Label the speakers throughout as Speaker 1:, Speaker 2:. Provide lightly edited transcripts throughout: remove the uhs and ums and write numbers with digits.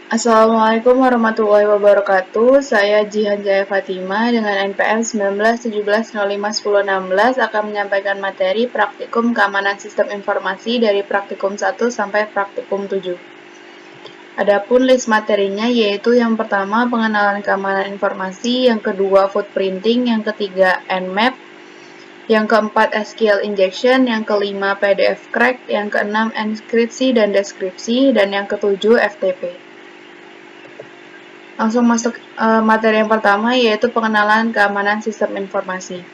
Speaker 1: Assalamualaikum warahmatullahi wabarakatuh. Saya Jihan Jaya Fatima dengan NPM 1917051016 akan menyampaikan materi praktikum keamanan sistem informasi dari praktikum 1 sampai praktikum 7. Adapun list materinya yaitu yang pertama pengenalan keamanan informasi, yang kedua footprinting, yang ketiga Nmap, yang keempat SQL injection, yang kelima PDF crack, yang keenam enkripsi dan deskripsi, dan yang ketujuh FTP. Langsung masuk materi yang pertama yaitu pengenalan keamanan sistem informasi.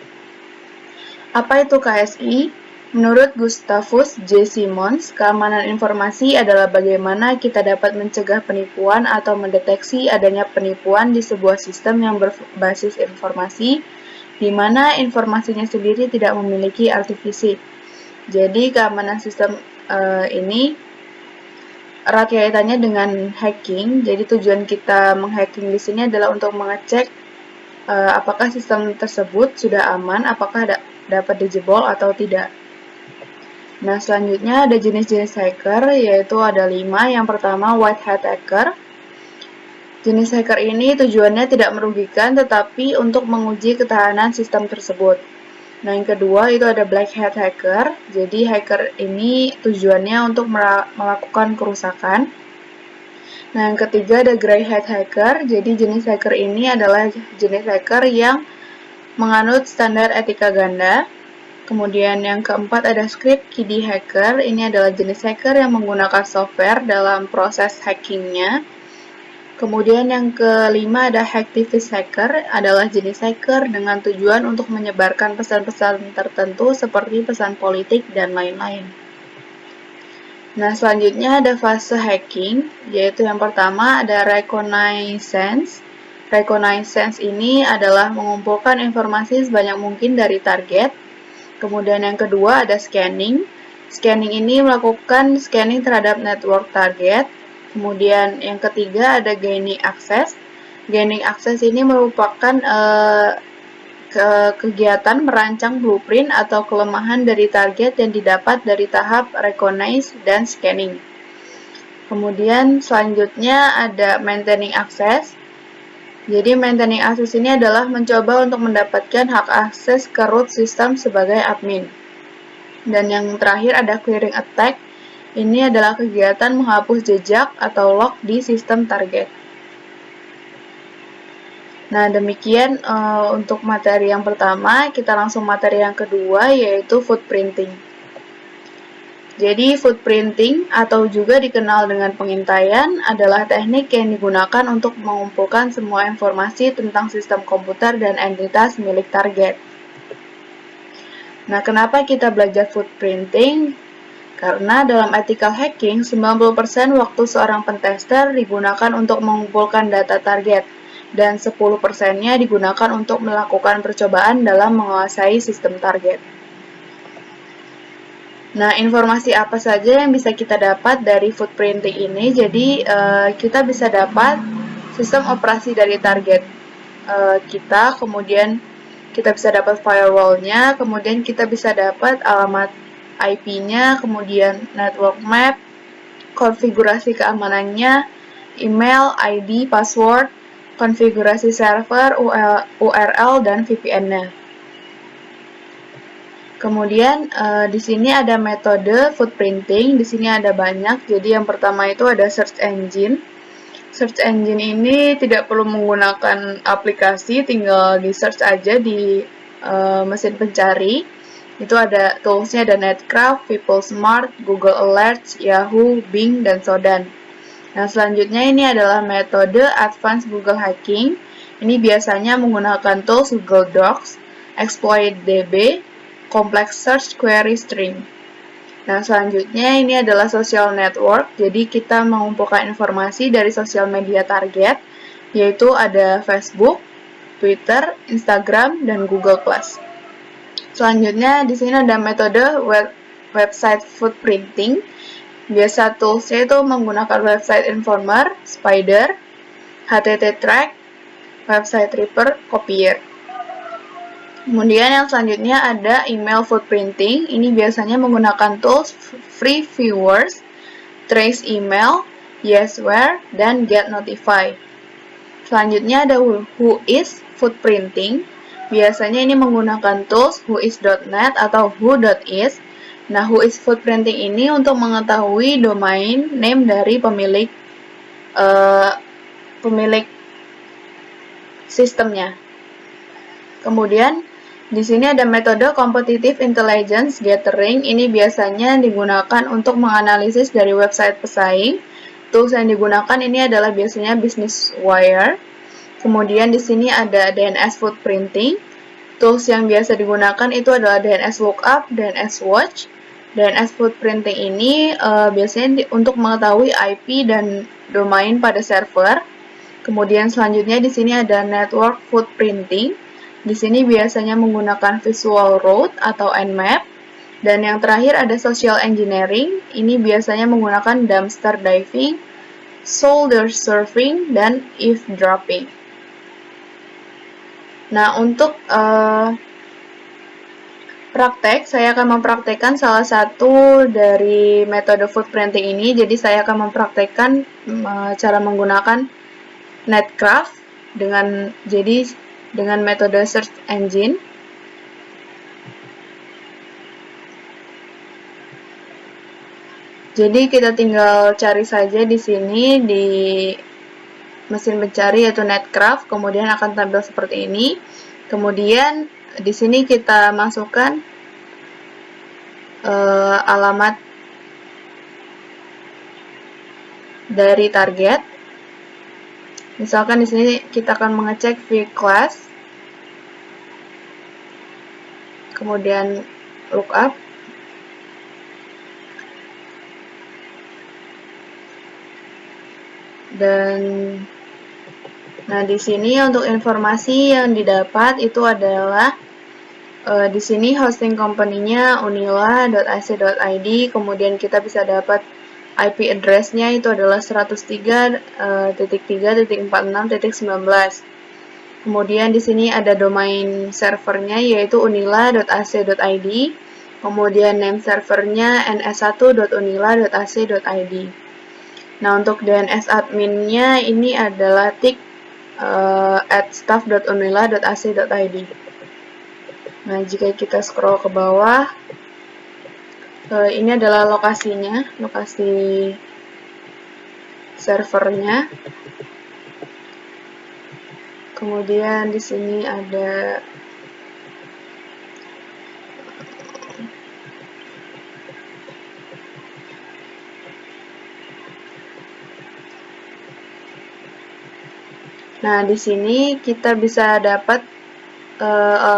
Speaker 1: Apa itu KSI? Menurut Gustavus J. Simons, keamanan informasi adalah bagaimana kita dapat mencegah penipuan atau mendeteksi adanya penipuan di sebuah sistem yang berbasis informasi, di mana informasinya sendiri tidak memiliki arti fisik. Jadi keamanan sistem ini erat kaitannya dengan hacking. Jadi tujuan kita menghacking di sini adalah untuk mengecek apakah sistem tersebut sudah aman, apakah dapat dijebol atau tidak. Nah, selanjutnya ada jenis-jenis hacker, yaitu ada 5. Yang pertama, white hat hacker. Jenis hacker ini tujuannya tidak merugikan, tetapi untuk menguji ketahanan sistem tersebut. Nah, yang kedua itu ada black hat hacker. Jadi, hacker ini tujuannya untuk melakukan kerusakan. Nah, yang ketiga ada gray hat hacker. Jadi, jenis hacker ini adalah jenis hacker yang menganut standar etika ganda. Kemudian yang keempat ada script kiddie hacker. Ini adalah jenis hacker yang menggunakan software dalam proses hackingnya. Kemudian yang kelima ada hacktivist hacker, adalah jenis hacker dengan tujuan untuk menyebarkan pesan-pesan tertentu seperti pesan politik dan lain-lain. Nah, selanjutnya ada fase hacking, yaitu yang pertama ada reconnaissance. Reconnaissance ini adalah mengumpulkan informasi sebanyak mungkin dari target. Kemudian yang kedua ada scanning. Scanning ini melakukan scanning terhadap network target. Kemudian yang ketiga ada gaining access. Gaining access ini merupakan kegiatan merancang blueprint atau kelemahan dari target yang didapat dari tahap recognize dan scanning. Kemudian selanjutnya ada maintaining access. Jadi maintaining access ini adalah mencoba untuk mendapatkan hak akses ke root system sebagai admin. Dan yang terakhir ada clearing attack. Ini adalah kegiatan menghapus jejak atau log di sistem target. Nah, demikian untuk materi yang pertama. Kita langsung materi yang kedua, yaitu footprinting. Jadi, footprinting atau juga dikenal dengan pengintaian adalah teknik yang digunakan untuk mengumpulkan semua informasi tentang sistem komputer dan entitas milik target. Nah, kenapa kita belajar footprinting? Karena dalam ethical hacking, 90% waktu seorang pentester digunakan untuk mengumpulkan data target, dan 10%-nya digunakan untuk melakukan percobaan dalam menguasai sistem target. Nah, informasi apa saja yang bisa kita dapat dari footprinting ini? Jadi, kita bisa dapat sistem operasi dari target kita, kemudian kita bisa dapat firewall-nya, kemudian kita bisa dapat alamat IP-nya, kemudian network map, konfigurasi keamanannya, email, ID, password, konfigurasi server, URL, dan VPN-nya. Kemudian di sini ada metode footprinting, di sini ada banyak. Jadi yang pertama itu ada search engine. Search engine ini tidak perlu menggunakan aplikasi, tinggal di search aja di mesin pencari. Itu ada toolsnya, ada Netcraft, PeopleSmart, Google Alerts, Yahoo, Bing, dan Sodan. Nah, selanjutnya ini adalah metode Advanced Google Hacking. Ini biasanya menggunakan tools Google Docs, ExploitDB, Complex Search Query String. Nah, selanjutnya ini adalah social network. Jadi, kita mengumpulkan informasi dari sosial media target, yaitu ada Facebook, Twitter, Instagram, dan Google+. Selanjutnya, di sini ada metode website footprinting. Biasa toolsnya itu menggunakan website informer, spider, htttrack, website reaper, copier. Kemudian yang selanjutnya ada email footprinting. Ini biasanya menggunakan tools free viewers, trace email, yes where, dan get notify. Selanjutnya ada who is footprinting. Biasanya ini menggunakan tools whois.net atau who.is. Nah, whois footprinting ini untuk mengetahui domain name dari pemilik sistemnya. Kemudian di sini ada metode competitive intelligence gathering. Ini biasanya digunakan untuk menganalisis dari website pesaing. Tools yang digunakan ini adalah biasanya Business Wire. Kemudian di sini ada DNS footprinting. Tools yang biasa digunakan itu adalah DNS lookup, DNS watch. DNS footprinting ini biasanya untuk mengetahui IP dan domain pada server. Kemudian selanjutnya di sini ada network footprinting. Di sini biasanya menggunakan visual route atau Nmap. Dan yang terakhir ada social engineering. Ini biasanya menggunakan dumpster diving, shoulder surfing, dan eavesdropping. Nah, untuk praktek, saya akan mempraktekkan salah satu dari metode footprinting ini. Jadi, saya akan mempraktekkan cara menggunakan Netcraft dengan metode search engine. Jadi kita tinggal cari saja di sini di mesin pencari yaitu Netcraft, kemudian akan tampil seperti ini. Kemudian di sini kita masukkan alamat dari target. Misalkan di sini kita akan mengecek vClass, kemudian lookup, dan nah di sini untuk informasi yang didapat itu adalah di sini hosting company-nya unila.ac.id, kemudian kita bisa dapat IP address-nya itu adalah 103.3.46.19. Kemudian di sini ada domain servernya yaitu unila.ac.id. Kemudian name servernya ns1.unila.ac.id. Nah, untuk DNS adminnya ini adalah tik @staff.unila.ac.id. Nah, jika kita scroll ke bawah, ini adalah lokasinya, lokasi servernya. Kemudian di sini ada Nah, di sini kita bisa dapat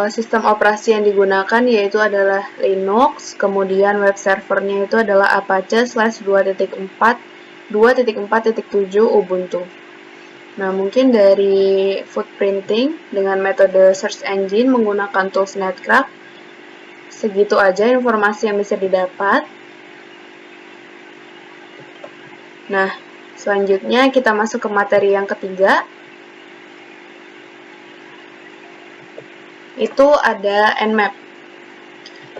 Speaker 1: sistem operasi yang digunakan yaitu adalah Linux, kemudian web servernya itu adalah Apache /2.4.2.4.7 Ubuntu. Nah, mungkin dari footprinting dengan metode search engine menggunakan tools Netcraft, segitu aja informasi yang bisa didapat. Nah, selanjutnya kita masuk ke materi yang ketiga. Itu ada Nmap.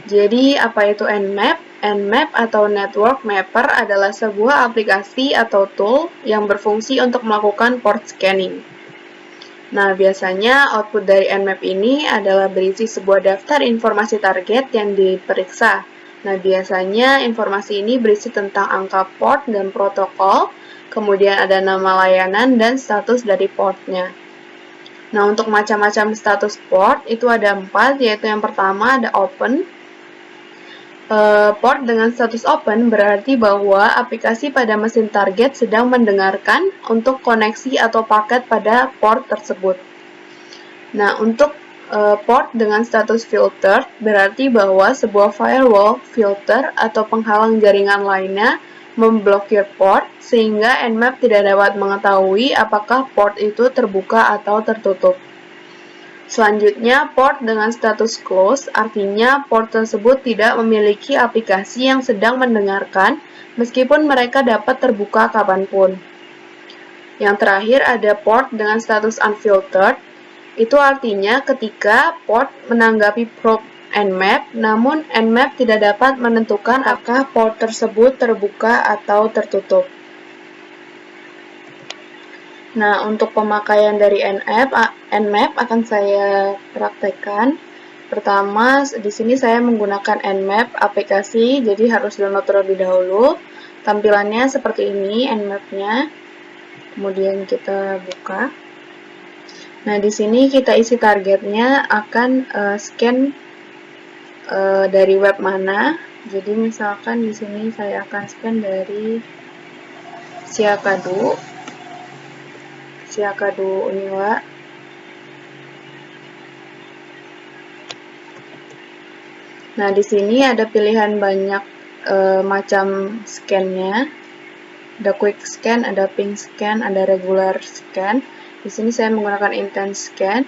Speaker 1: Jadi, apa itu Nmap? Nmap atau Network Mapper adalah sebuah aplikasi atau tool yang berfungsi untuk melakukan port scanning. Nah, biasanya output dari Nmap ini adalah berisi sebuah daftar informasi target yang diperiksa. Nah, biasanya informasi ini berisi tentang angka port dan protokol, kemudian ada nama layanan dan status dari portnya. Nah, untuk macam-macam status port itu ada 4, yaitu yang pertama ada open. Port dengan status open berarti bahwa aplikasi pada mesin target sedang mendengarkan untuk koneksi atau paket pada port tersebut. Nah, untuk port dengan status filter berarti bahwa sebuah firewall, filter, atau penghalang jaringan lainnya memblokir port sehingga Nmap tidak dapat mengetahui apakah port itu terbuka atau tertutup. Selanjutnya, port dengan status close artinya port tersebut tidak memiliki aplikasi yang sedang mendengarkan meskipun mereka dapat terbuka kapanpun. Yang terakhir ada port dengan status unfiltered, itu artinya ketika port menanggapi probe Nmap, namun Nmap tidak dapat menentukan apakah port tersebut terbuka atau tertutup. Nah, untuk pemakaian dari Nmap akan saya praktekkan. Pertama, di sini saya menggunakan Nmap aplikasi, jadi harus download terlebih dahulu. Tampilannya seperti ini, Nmap-nya. Kemudian kita buka. Nah, di sini kita isi targetnya akan scan dari web mana. Jadi misalkan di sini saya akan scan dari Siakadu Unila. Nah, di sini ada pilihan banyak macam scan-nya. Ada quick scan, ada ping scan, ada regular scan. Di sini saya menggunakan intense scan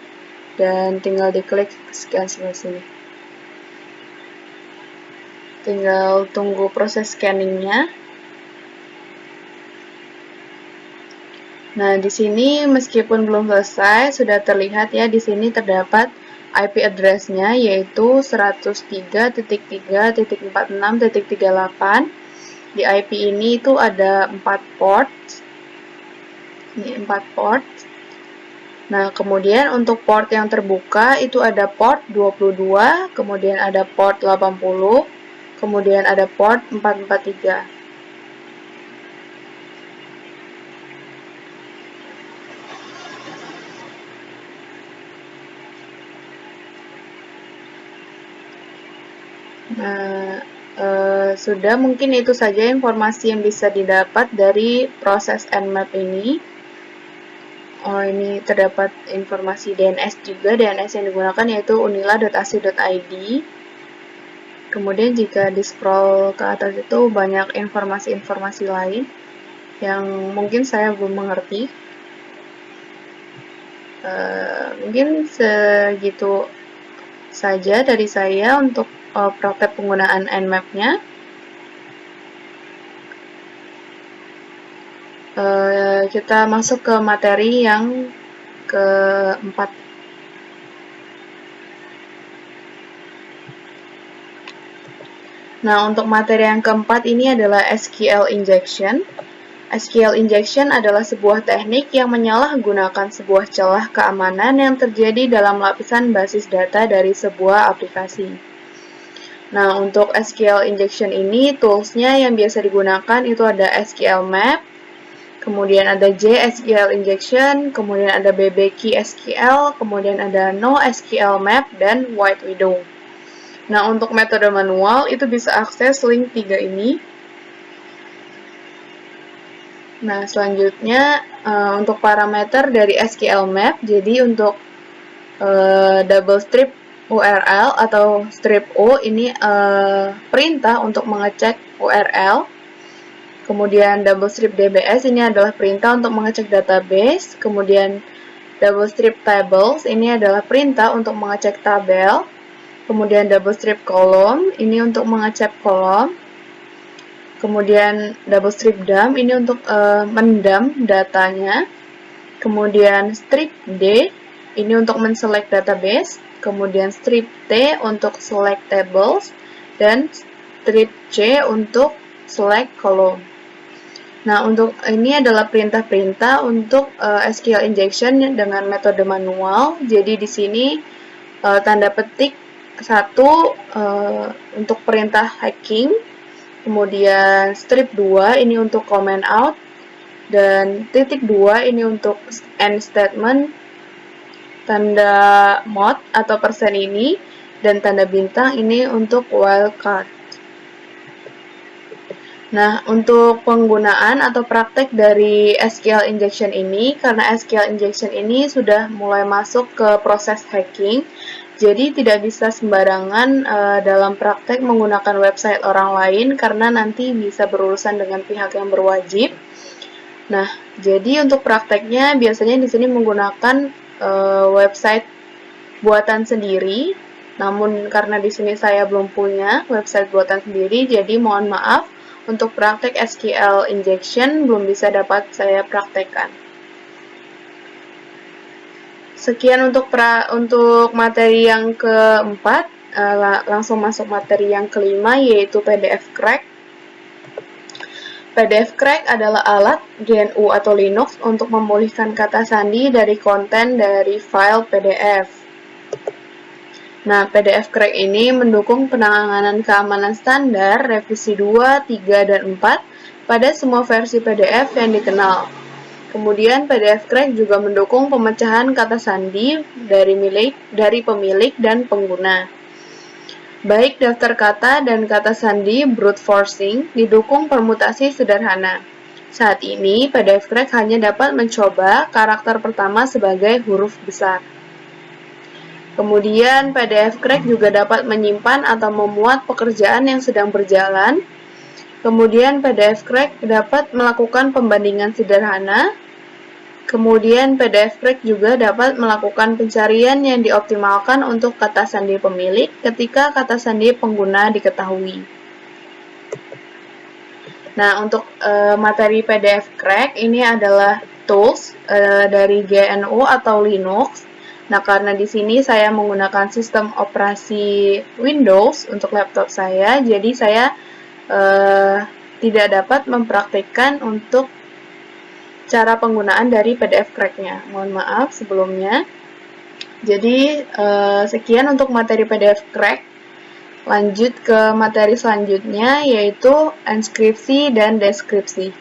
Speaker 1: dan tinggal diklik scan sebelah sini. Tinggal tunggu proses scanningnya. Nah, di sini meskipun belum selesai, sudah terlihat ya di sini terdapat IP address-nya yaitu 103.3.46.38. Di IP ini itu ada 4 port. Ini 4 port. Nah, kemudian untuk port yang terbuka itu ada port 22, kemudian ada port 80, kemudian ada port 443. Nah, sudah mungkin itu saja informasi yang bisa didapat dari proses Nmap ini. Oh, ini terdapat informasi DNS juga. DNS yang digunakan yaitu unila.ac.id. Kemudian jika di-scroll ke atas itu banyak informasi-informasi lain yang mungkin saya belum mengerti. Mungkin segitu saja dari saya untuk praktek penggunaan Nmap-nya. Kita masuk ke materi yang keempat. Nah, untuk materi yang keempat ini adalah SQL injection. SQL injection adalah sebuah teknik yang menyalahgunakan sebuah celah keamanan yang terjadi dalam lapisan basis data dari sebuah aplikasi. Nah, untuk SQL injection ini, tools-nya yang biasa digunakan itu ada SQL Map, kemudian ada JSQL injection, kemudian ada BBkey SQL, kemudian ada NoSQL Map, dan White Widow. Nah, untuk metode manual itu bisa akses link 3 ini. Nah, selanjutnya untuk parameter dari SQL Map, jadi untuk double strip URL atau strip O ini perintah untuk mengecek URL. Kemudian double strip DBS ini adalah perintah untuk mengecek database. Kemudian double strip tables ini adalah perintah untuk mengecek tabel. Kemudian double strip column ini untuk mengecek kolom. Kemudian double strip dump ini untuk mendump datanya. Kemudian strip D ini untuk menselect database. Kemudian strip T untuk select tables. Dan strip C untuk select column. Nah, untuk ini adalah perintah-perintah untuk SQL injection dengan metode manual. Jadi di sini tanda petik 1 untuk perintah hacking. Kemudian strip 2 ini untuk comment out, dan titik 2 ini untuk end statement, tanda mod atau persen ini, dan tanda bintang ini untuk wildcard. Nah, untuk penggunaan atau praktek dari SQL injection ini, karena SQL injection ini sudah mulai masuk ke proses hacking, jadi tidak bisa sembarangan dalam praktek menggunakan website orang lain karena nanti bisa berurusan dengan pihak yang berwajib. Nah, jadi untuk prakteknya biasanya di sini menggunakan website buatan sendiri. Namun karena di sini saya belum punya website buatan sendiri, jadi mohon maaf untuk praktek SQL injection belum bisa dapat saya praktekkan. Sekian untuk materi yang keempat, langsung masuk materi yang kelima yaitu PDF Crack. PDF-Crack adalah alat GNU atau Linux untuk memulihkan kata sandi dari konten dari file PDF. Nah, PDF-Crack ini mendukung penanganan keamanan standar revisi 2, 3, dan 4 pada semua versi PDF yang dikenal. Kemudian PDF-Crack juga mendukung pemecahan kata sandi dari pemilik dan pengguna. Baik daftar kata dan kata sandi brute forcing didukung permutasi sederhana. Saat ini, PDF-Crack hanya dapat mencoba karakter pertama sebagai huruf besar. Kemudian, PDF-Crack juga dapat menyimpan atau memuat pekerjaan yang sedang berjalan. Kemudian, PDF-Crack dapat melakukan pembandingan sederhana. Kemudian, PDF-Crack juga dapat melakukan pencarian yang dioptimalkan untuk kata sandi pemilik ketika kata sandi pengguna diketahui. Nah, untuk materi PDF-Crack ini adalah tools dari GNU atau Linux. Nah, karena di sini saya menggunakan sistem operasi Windows untuk laptop saya, jadi saya tidak dapat mempraktikkan untuk cara penggunaan dari PDF-Crack-nya. Mohon maaf sebelumnya. Jadi, sekian untuk materi PDF-Crack. Lanjut ke materi selanjutnya, yaitu enskripsi dan deskripsi.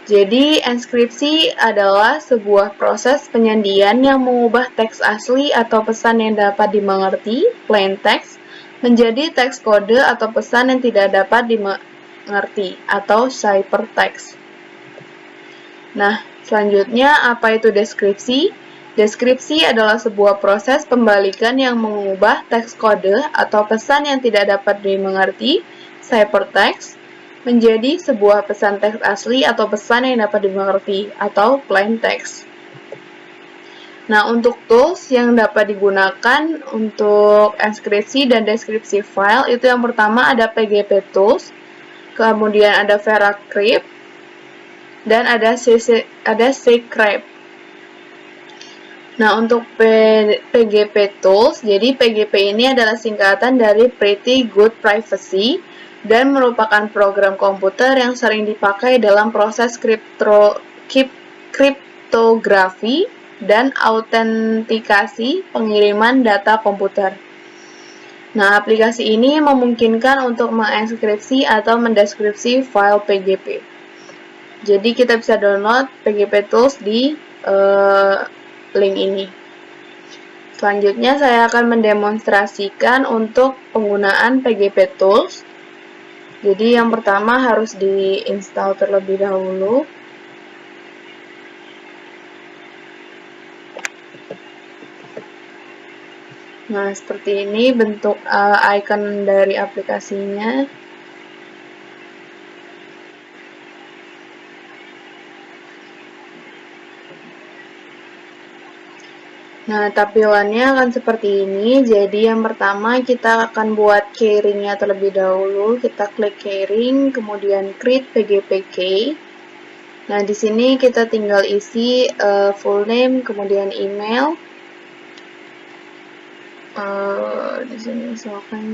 Speaker 1: Jadi, enskripsi adalah sebuah proses penyandian yang mengubah teks asli atau pesan yang dapat dimengerti, plain text, menjadi teks kode atau pesan yang tidak dapat dimengerti, atau ciphertext. Nah, selanjutnya apa itu deskripsi? Deskripsi adalah sebuah proses pembalikan yang mengubah teks kode atau pesan yang tidak dapat dimengerti, ciphertext, menjadi sebuah pesan teks asli atau pesan yang dapat dimengerti, atau plain text. Nah, untuk tools yang dapat digunakan untuk enskripsi dan deskripsi file, itu yang pertama ada PGP Tools, kemudian ada VeraCrypt, dan ada Crypt. Nah, untuk PGP Tools, jadi PGP ini adalah singkatan dari Pretty Good Privacy dan merupakan program komputer yang sering dipakai dalam proses kriptografi dan autentikasi pengiriman data komputer. Nah, aplikasi ini memungkinkan untuk mengekskripsi atau mendeskripsi file PGP. Jadi kita bisa download PGP Tools di link ini. Selanjutnya saya akan mendemonstrasikan untuk penggunaan PGP Tools. Jadi yang pertama harus diinstal terlebih dahulu. Nah, seperti ini bentuk icon dari aplikasinya. Nah, tampilannya akan seperti ini. Jadi, yang pertama kita akan buat keyring-nya terlebih dahulu. Kita klik keyring, kemudian create PGP key. Nah, di sini kita tinggal isi full name, kemudian email. Di sini misalkan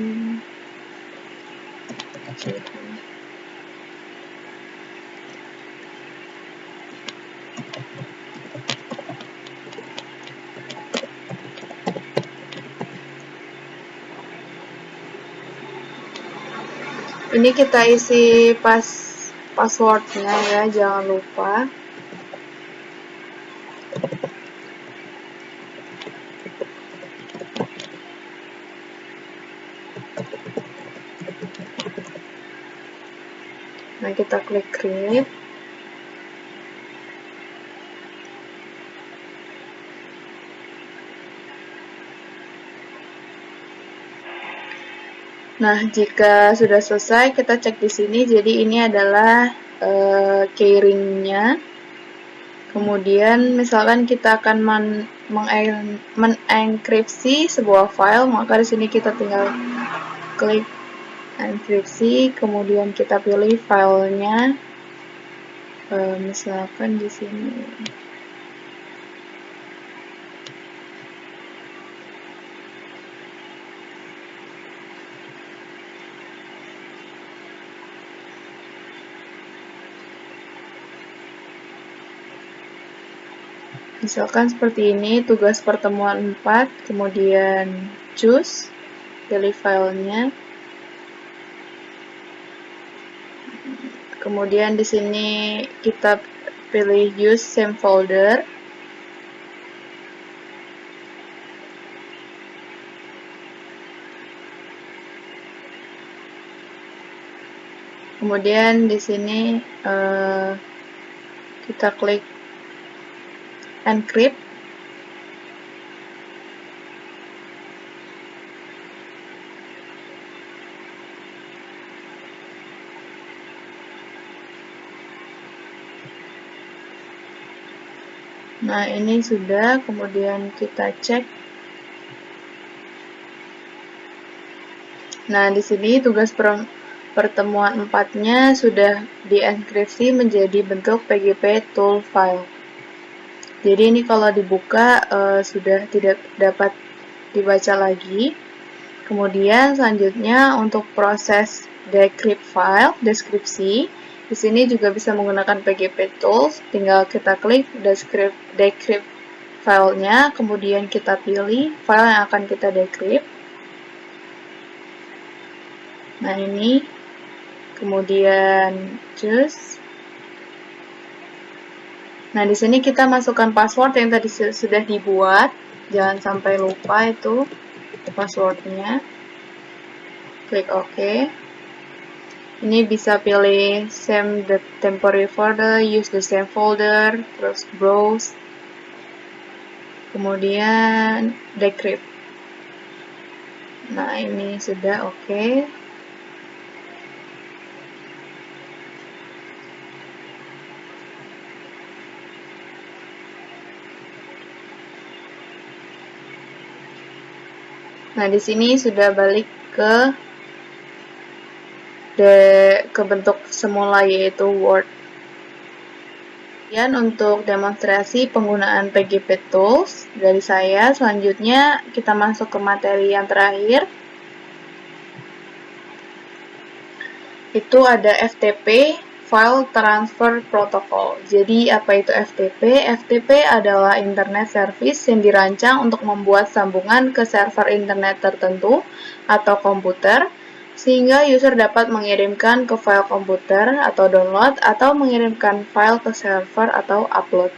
Speaker 1: ini kita isi passwordnya ya, jangan lupa. Nah, kita klik create. Nah, jika sudah selesai, kita cek di sini. Jadi ini adalah keyring-nya. Kemudian, misalkan kita akan menenkripsi sebuah file, maka di sini kita tinggal klik enkripsi, kemudian kita pilih filenya. Misalkan di sini. Misalkan seperti ini, tugas pertemuan 4, kemudian choose, pilih filenya. Kemudian di sini kita pilih use same folder. Kemudian di sini kita klik encrypt. Nah, ini sudah, kemudian kita cek. Nah, di sini tugas pertemuan 4-nya sudah dienkripsi menjadi bentuk PGP tool file. Jadi ini kalau dibuka sudah tidak dapat dibaca lagi. Kemudian selanjutnya untuk proses decrypt file, deskripsi, di sini juga bisa menggunakan PGP tools. Tinggal kita klik decrypt filenya, kemudian kita pilih file yang akan kita decrypt. Nah ini, kemudian choose. Nah di sini kita masukkan password yang tadi sudah dibuat, jangan sampai lupa itu passwordnya. Klik OK. Ini bisa pilih same the temporary folder, use the same folder, terus browse, kemudian decrypt. Nah ini sudah OK. Nah di sini sudah balik ke bentuk semula, yaitu Word. Kemudian untuk demonstrasi penggunaan PGP Tools dari saya, selanjutnya kita masuk ke materi yang terakhir. Itu ada FTP, File Transfer Protocol. Jadi apa itu FTP? FTP adalah Internet Service yang dirancang untuk membuat sambungan ke server internet tertentu atau komputer, sehingga user dapat mengirimkan ke file komputer atau download, atau mengirimkan file ke server atau upload.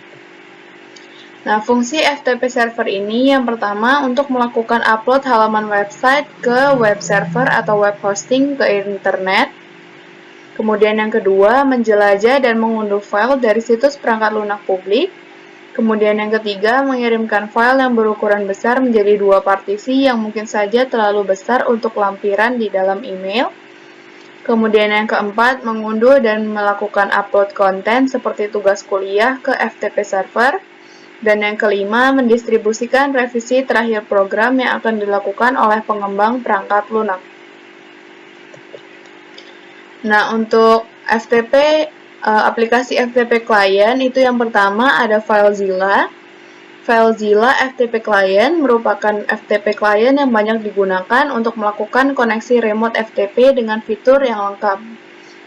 Speaker 1: Nah, fungsi FTP server ini yang pertama untuk melakukan upload halaman website ke web server atau web hosting ke internet. Kemudian yang kedua, menjelajah dan mengunduh file dari situs perangkat lunak publik. Kemudian yang ketiga, mengirimkan file yang berukuran besar menjadi 2 partisi yang mungkin saja terlalu besar untuk lampiran di dalam email. Kemudian yang keempat, mengunduh dan melakukan upload konten seperti tugas kuliah ke FTP server. Dan yang kelima, mendistribusikan revisi terakhir program yang akan dilakukan oleh pengembang perangkat lunak. Nah, untuk FTP, aplikasi FTP Client itu yang pertama ada FileZilla. FileZilla FTP Client merupakan FTP Client yang banyak digunakan untuk melakukan koneksi remote FTP dengan fitur yang lengkap.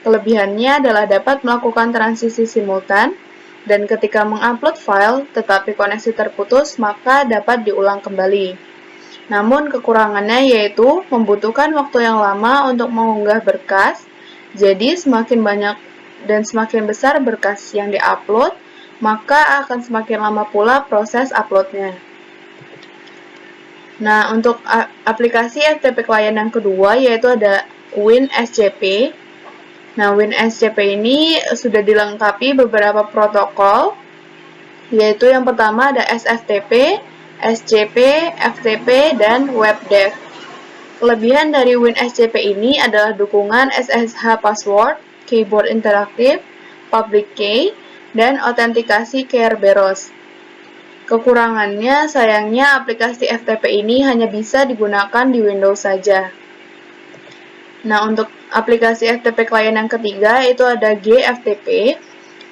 Speaker 1: Kelebihannya adalah dapat melakukan transisi simultan, dan ketika mengupload file tetapi koneksi terputus, maka dapat diulang kembali. Namun kekurangannya yaitu membutuhkan waktu yang lama untuk mengunggah berkas. Jadi semakin banyak dan semakin besar berkas yang diupload, maka akan semakin lama pula proses uploadnya. Nah, untuk aplikasi FTP Client yang kedua yaitu ada WinSCP. Nah, WinSCP ini sudah dilengkapi beberapa protokol, yaitu yang pertama ada SFTP, SCP, FTP, dan WebDev. Kelebihan dari WinSCP ini adalah dukungan SSH password, keyboard interaktif, public key, dan autentikasi Kerberos. Kekurangannya, sayangnya aplikasi FTP ini hanya bisa digunakan di Windows saja. Nah, untuk aplikasi FTP Client yang ketiga itu ada GFTP.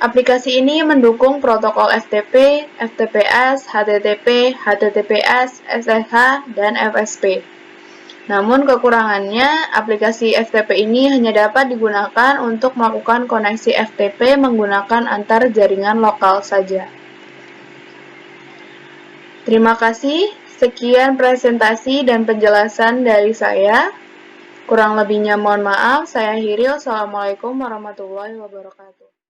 Speaker 1: Aplikasi ini mendukung protokol FTP, FTPS, HTTP, HTTPS, SSH, dan FSP. Namun kekurangannya, aplikasi FTP ini hanya dapat digunakan untuk melakukan koneksi FTP menggunakan antar jaringan lokal saja. Terima kasih, sekian presentasi dan penjelasan dari saya. Kurang lebihnya mohon maaf, saya akhiri. Wassalamualaikum warahmatullahi wabarakatuh.